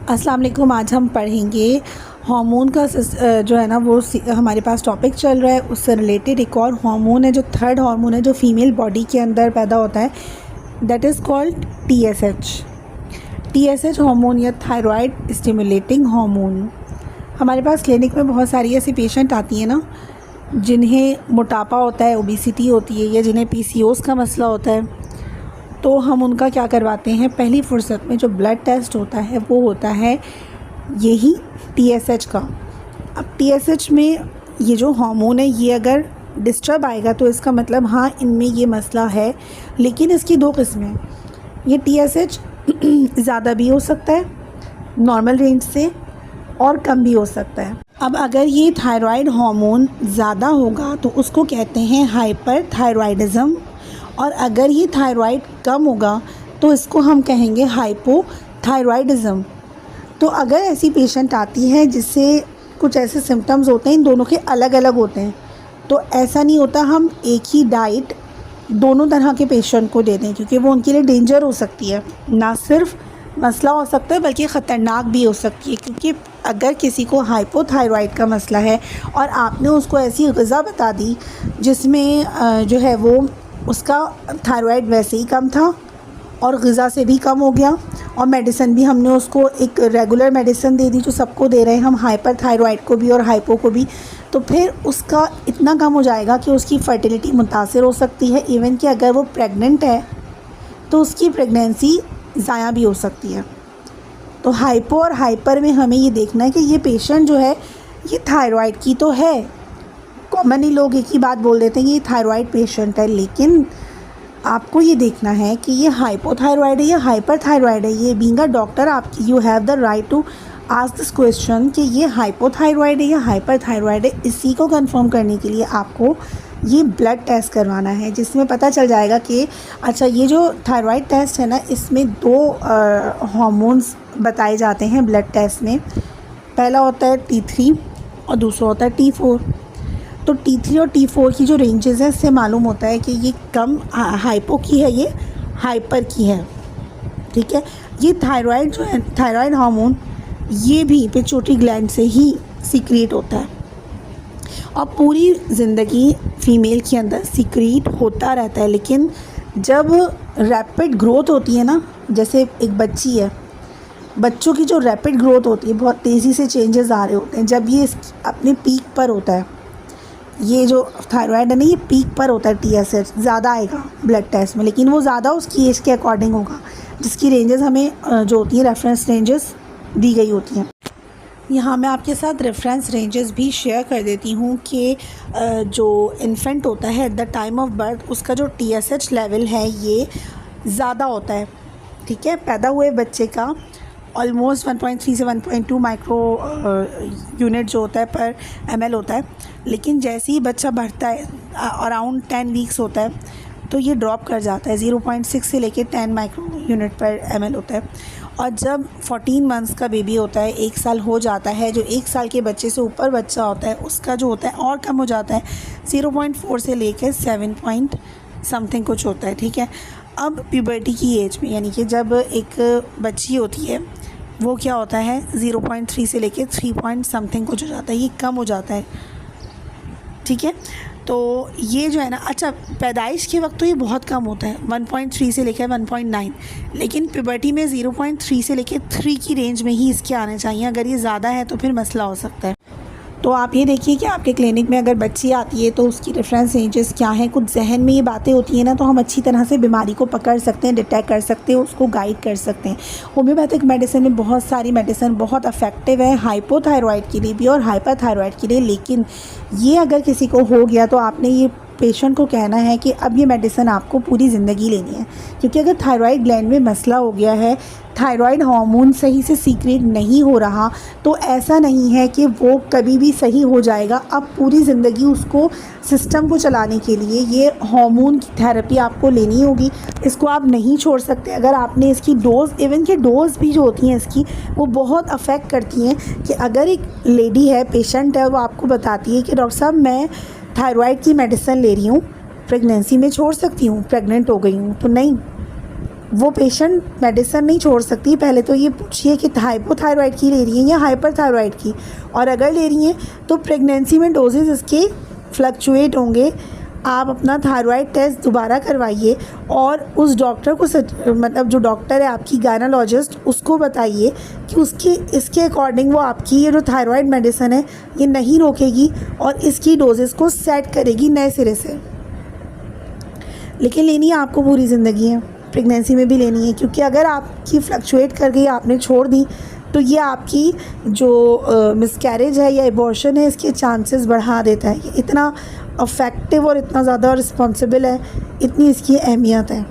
अस्सलाम वालेकुम। आज हम पढ़ेंगे हार्मोन का जो है ना वो हमारे पास टॉपिक चल रहा है, उससे रिलेटेड एक और हार्मोन है जो थर्ड हार्मोन है जो फीमेल बॉडी के अंदर पैदा होता है, that is called TSH. TSH hormone या थायराइड स्टिमुलेटिंग हार्मोन। हमारे पास क्लिनिक में बहुत सारी ऐसी पेशेंट आती हैं ना जिन्हें मोटापा होता है, ओबेसिटी होती है, या जिन्हें पीसीओएस का मसला होता है। तो हम उनका क्या करवाते हैं, पहली फुर्सत में जो ब्लड टेस्ट होता है वो होता है यही टीएसएच का। अब टीएसएच में ये जो हार्मोन है ये अगर डिस्टर्ब आएगा तो इसका मतलब हाँ इनमें ये मसला है। लेकिन इसकी दो किस्में हैं, ये टीएसएच ज़्यादा भी हो सकता है नॉर्मल रेंज से और कम भी हो सकता है। अब अगर ये थायराइड हार्मोन ज़्यादा होगा तो उसको कहते हैं हाइपरथायराइडिज्म, और अगर ये थायराइड कम होगा तो इसको हम कहेंगे हाइपोथायराइडिज्म। तो अगर ऐसी पेशेंट आती है जिससे कुछ ऐसे सिम्टम्स होते हैं, इन दोनों के अलग अलग होते हैं, तो ऐसा नहीं होता हम एक ही डाइट दोनों तरह के पेशेंट को दे दें, क्योंकि वो उनके लिए डेंजर हो सकती है। ना सिर्फ मसला हो सकता है बल्कि ख़तरनाक भी हो सकती है, क्योंकि अगर किसी को हाइपोथायराइड का मसला है और आपने उसको ऐसी ग़िज़ा बता दी जिसमें जो है वो उसका थायराइड वैसे ही कम था और ग़िज़ा से भी कम हो गया, और मेडिसिन भी हमने उसको एक रेगुलर मेडिसिन दे दी जो सबको दे रहे हैं हम, हाइपरथायराइड को भी और हाइपो को भी, तो फिर उसका इतना कम हो जाएगा कि उसकी फर्टिलिटी मुतासिर हो सकती है। इवन कि अगर वो प्रेग्नेंट है तो उसकी प्रेगनेंसी ज़ाया भी हो सकती है। तो हाइपो और हाइपर में हमें ये देखना है कि ये पेशेंट जो है ये थायराइड की तो है, कॉमनली लोग एक ही बात बोल देते हैं कि ये थायराइड पेशेंट है, लेकिन आपको ये देखना है कि ये हाइपोथायराइड है या हाइपरथायराइड है। ये बीइंग अ डॉक्टर आप you have the right to ask this question कि ये हाइपोथायराइड है या हाइपरथायराइड है। इसी को कंफर्म करने के लिए आपको ये ब्लड टेस्ट करवाना है, जिसमें पता चल जाएगा कि अच्छा ये जो थायराइड टेस्ट है ना इसमें दो हार्मोन्स बताए जाते हैं ब्लड टेस्ट में। पहला होता है T3 और दूसरा होता है T4। तो T3 और T4 की जो रेंजेस है इससे मालूम होता है कि ये कम हाइपो की है, ये हाइपर की है। ठीक है, ये थायराइड जो है, थायराइड हार्मोन, ये भी पिट्यूटरी ग्लैंड से ही सीक्रेट होता है और पूरी ज़िंदगी फीमेल के अंदर सीक्रेट होता रहता है। लेकिन जब रैपिड ग्रोथ होती है ना, जैसे एक बच्ची है, बच्चों की जो रैपिड ग्रोथ होती है, बहुत तेज़ी से चेंजेस आ रहे होते हैं, जब ये अपने पीक पर होता है, ये जो थायराइड है ना ये पीक पर होता है, टीएसएच ज़्यादा आएगा ब्लड टेस्ट में, लेकिन वो ज़्यादा उसकी एज के अकॉर्डिंग होगा, जिसकी रेंजेस हमें जो होती है रेफरेंस रेंजेस दी गई होती हैं। यहाँ मैं आपके साथ रेफरेंस रेंजेस भी शेयर कर देती हूँ कि जो इन्फेंट होता है at the time of birth उसका जो टीएसएच लेवल है ये ज़्यादा होता है। ठीक है, पैदा हुए बच्चे का ऑलमोस्ट 1.3 से 1.2 माइक्रो यूनिट जो होता है पर ml होता है, लेकिन जैसे ही बच्चा बढ़ता है अराउंड 10 वीक्स होता है तो ये ड्रॉप कर जाता है, 0.6 से लेके 10 माइक्रो यूनिट पर ml होता है। और जब 14 मंथ्स का बेबी होता है, 1 साल हो जाता है, जो 1 साल के बच्चे से ऊपर बच्चा होता है उसका जो होता है और कम हो जाता है, 0.4 से लेकर 7 पॉइंट समथिंग कुछ होता है। ठीक है, अब प्यूबर्टी की एज में, यानी कि जब एक बच्ची होती है वो क्या होता है 0.3 से लेके 3 पॉइंट समथिंग कुछ हो जाता है, ये कम हो जाता है। ठीक है, तो ये जो है ना, अच्छा पैदाइश के वक्त तो ये बहुत कम होता है 1.3 से लेकर 1.9, लेकिन प्यूबर्टी में 0.3 से लेकर 3 की रेंज में ही इसके आने चाहिए। अगर ये ज़्यादा है तो फिर मसला हो सकता है। तो आप ये देखिए कि आपके क्लिनिक में अगर बच्ची आती है तो उसकी रेफरेंस रेंजेस क्या हैं। कुछ जहन में ये बातें होती हैं ना, तो हम अच्छी तरह से बीमारी को पकड़ सकते हैं, डिटेक्ट कर सकते हैं, उसको गाइड कर सकते हैं। होम्योपैथिक मेडिसिन में बहुत सारी मेडिसिन बहुत इफेक्टिव है हाइपोथायराइड के लिए भी और हाइपरथायराइड के लिए, लेकिन ये अगर किसी को हो गया तो आपने ये पेशेंट को कहना है कि अब ये मेडिसिन आपको पूरी ज़िंदगी लेनी है, क्योंकि अगर थायराइड ग्लैंड में मसला हो गया है, थायराइड हार्मोन सही से सीक्रेट नहीं हो रहा, तो ऐसा नहीं है कि वो कभी भी सही हो जाएगा। अब पूरी ज़िंदगी उसको सिस्टम को चलाने के लिए ये हार्मोन की थेरेपी आपको लेनी होगी, इसको आप नहीं छोड़ सकते। अगर आपने इसकी डोज़, इवन कि डोज़ भी जो होती हैं इसकी वो बहुत अफेक्ट करती हैं, कि अगर एक लेडी है, पेशेंट है, वो आपको बताती है कि डॉक्टर साहब मैं थायराइड की मेडिसिन ले रही हूँ, प्रेगनेंसी में छोड़ सकती हूँ, प्रेग्नेंट हो गई हूँ, तो नहीं, वो पेशेंट मेडिसिन नहीं छोड़ सकती। पहले तो ये पूछिए कि हाइपोथायरॉइड की ले रही हैं या हाइपरथायरॉइड की, और अगर ले रही हैं तो प्रेगनेंसी में डोजेज़ इसके फ्लक्चुएट होंगे। आप अपना थायराइड टेस्ट दोबारा करवाइए और उस डॉक्टर को मतलब जो डॉक्टर है आपकी गायनोलॉजिस्ट, उसको बताइए कि इसके अकॉर्डिंग वो आपकी ये जो थायराइड मेडिसिन है ये नहीं रोकेगी और इसकी डोजेस को सेट करेगी नए सिरे से। लेकिन लेनी है आपको पूरी ज़िंदगी है, प्रेगनेंसी में भी लेनी है, क्योंकि अगर आपकी फ्लक्चुएट कर गई, आपने छोड़ दी, तो ये आपकी जो मिसकैरेज है या एबॉर्शन है इसके चांसेस बढ़ा देता है। ये इतना अफेक्टिव और इतना ज़्यादा रिस्पॉन्सिबल है, इतनी इसकी अहमियत है।